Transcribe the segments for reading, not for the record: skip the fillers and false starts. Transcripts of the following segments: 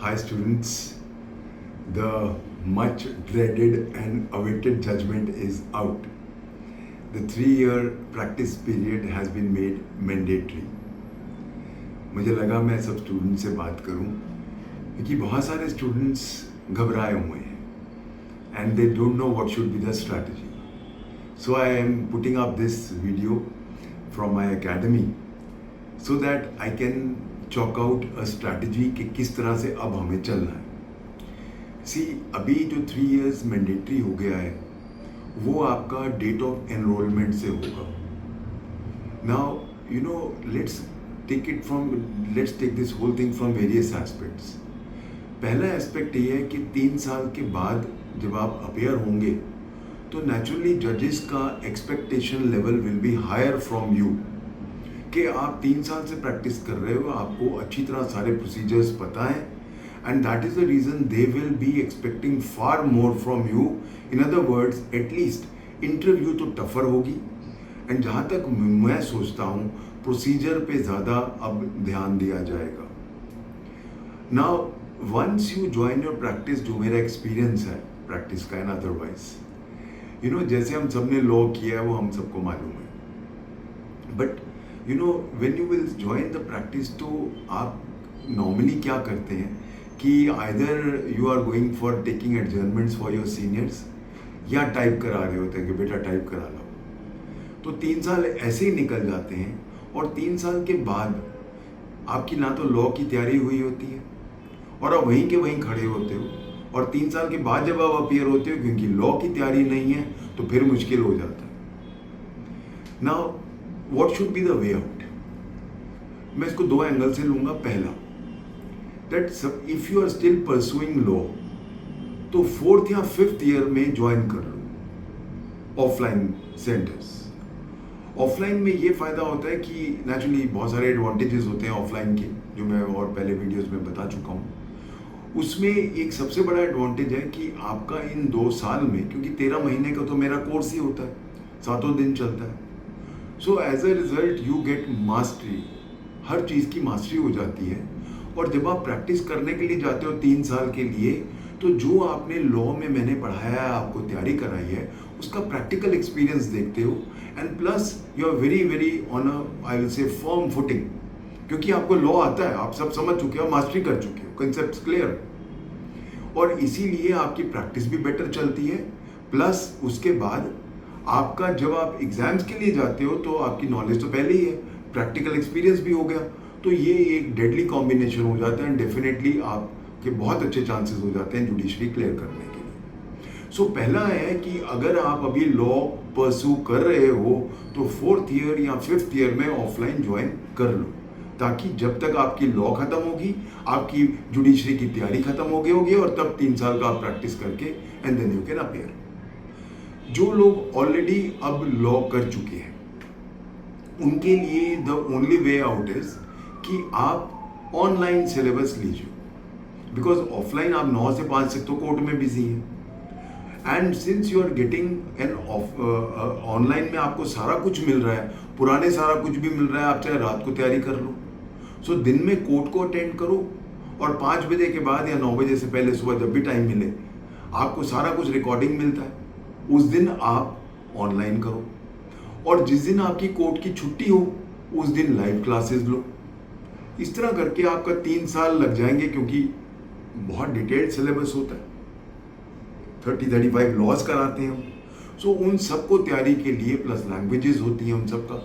Hi students, the much dreaded and awaited judgment is out. The 3-year practice period has been made mandatory. मुझे लगा मैं सब students से बात करूं क्योंकि बहुत सारे स्टूडेंट्स घबराए हुए हैं and they don't know what should be the strategy. So I am putting up this video from my academy so that I can chalk out a strategy कि किस तरह से अब हमें चलना है. सी अभी जो 3 years मैंडेटरी हो गया है वो आपका डेट ऑफ एनरोलमेंट से होगा. Now you know let's take this whole thing from various aspects. पहला एस्पेक्ट ये है कि 3 साल के बाद जब आप अपेयर होंगे तो नेचुरली जजेस का expectation level will be higher from you कि आप 3 साल से प्रैक्टिस कर रहे हो, आपको अच्छी तरह सारे प्रोसीजर्स पता है and that is the reason they will be expecting far more from you. In other words, at least interview तो टफर होगी एंड जहाँ तक मैं सोचता हूँ प्रोसीजर पे ज़्यादा अब ध्यान दिया जाएगा. Now once you join your practice, जो मेरा एक्सपीरियंस है प्रैक्टिस का एंड अदरवाइज, यू नो जैसे हम सब ने लॉ किया है वो हम सबको मालूम है, but you know when you will join the practice तो आप नॉर्मली क्या करते हैं कि either you are going for taking adjournments for your seniors या टाइप करा रहे होते हैं कि बेटा टाइप करा लो. तो 3 साल ऐसे ही निकल जाते हैं और 3 साल के बाद आपकी ना तो लॉ की तैयारी हुई होती है और आप वहीं के वहीं खड़े होते हो, और 3 साल के बाद जब आप अपियर होते हो क्योंकि लॉ की तैयारी नहीं है तो फिर मुश्किल हो जाता है. Now what should be the way out. मैं इसको 2 एंगल से लूंगा. पहला, that if you are still pursuing law तो 4th या 5th ईयर में ज्वाइन कर लो ऑफलाइन सेंटर्स. ऑफलाइन में ये फायदा होता है कि नेचुरली बहुत सारे एडवांटेजेस होते हैं ऑफलाइन के, जो मैं और पहले वीडियोस में बता चुका हूँ. उसमें एक सबसे बड़ा एडवांटेज है कि आपका इन 2 साल में, क्योंकि 13 महीने का तो मेरा कोर्स ही होता है, 7 दिन चलता है, so as a result you get mastery. हर चीज़ की मास्टरी हो जाती है. और जब आप प्रैक्टिस करने के लिए जाते हो 3 साल के लिए, तो जो आपने लॉ में मैंने पढ़ाया है, आपको तैयारी कराई है, उसका प्रैक्टिकल एक्सपीरियंस देखते हो and plus you are very very on a I will say firm footing, क्योंकि आपको लॉ आता है, आप सब समझ चुके हो, मास्टरी कर चुके हो, कंसेप्ट क्लियर, और इसीलिए आपकी प्रैक्टिस भी बेटर चलती है. प्लस उसके बाद आपका जब आप एग्जाम्स के लिए जाते हो तो आपकी नॉलेज तो पहले ही है, प्रैक्टिकल एक्सपीरियंस भी हो गया, तो ये एक डेडली कॉम्बिनेशन हो जाता है एंड डेफिनेटली आपके बहुत अच्छे चांसेस हो जाते हैं जुडिशरी क्लियर करने के लिए. सो पहला है कि अगर आप अभी लॉ परस्यू कर रहे हो तो 4th ईयर या 5th ईयर में ऑफलाइन ज्वाइन कर लो, ताकि जब तक आपकी लॉ खत्म होगी आपकी जुडिशरी की तैयारी खत्म होगी और तब 3 साल का आप प्रैक्टिस करके and then you can appear. जो लोग ऑलरेडी अब लॉ कर चुके हैं उनके लिए the only way out is कि आप ऑनलाइन सिलेबस लीजिए, बिकॉज ऑफलाइन आप 9 से 5 से तो कोर्ट में बिजी हैं, and since you are getting an online में आपको सारा कुछ मिल रहा है, पुराने सारा कुछ भी मिल रहा है, आप चाहे रात को तैयारी कर लो. सो दिन में कोर्ट को अटेंड करो और 5 बजे के बाद या 9 बजे से पहले सुबह जब भी टाइम मिले आपको सारा कुछ रिकॉर्डिंग मिलता है, उस दिन आप ऑनलाइन करो, और जिस दिन आपकी कोर्ट की छुट्टी हो उस दिन लाइव क्लासेस लो. इस तरह करके आपका 3 साल लग जाएंगे, क्योंकि बहुत डिटेल्ड सिलेबस होता है, 30-35 लॉज कराते हैं हम. सो उन सबको तैयारी के लिए प्लस लैंग्वेजेस होती हैं उन सबका.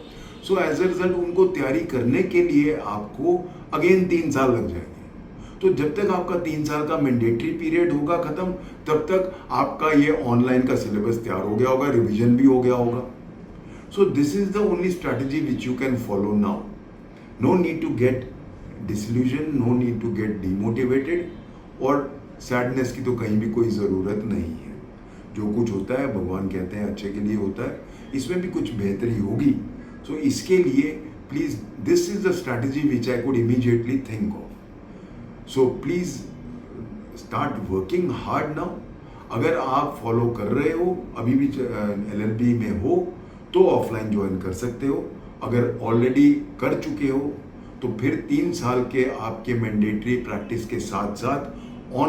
सो एज अ रिजल्ट उनको तैयारी करने के लिए आपको अगेन 3 साल लग जाएंगे. तो जब तक आपका 3 साल का मैंडेटरी पीरियड होगा खत्म, तब तक आपका ये ऑनलाइन का सिलेबस तैयार हो गया होगा, रिविजन भी हो गया होगा. So this is the only strategy which you can follow now. No need to get disillusion, no need to get demotivated, और सैडनेस की तो कहीं भी कोई ज़रूरत नहीं है. जो कुछ होता है भगवान कहते हैं अच्छे के लिए होता है, इसमें भी कुछ बेहतरी होगी. सो इसके लिए please this is the strategy which I could immediately think of. So please start working hard now. अगर आप फॉलो कर रहे हो, अभी भी LLB में हो, तो ऑफलाइन ज्वाइन कर सकते हो. अगर ऑलरेडी कर चुके हो तो फिर 3 साल के आपके मैंडेटरी प्रैक्टिस के साथ साथ ऑनलाइन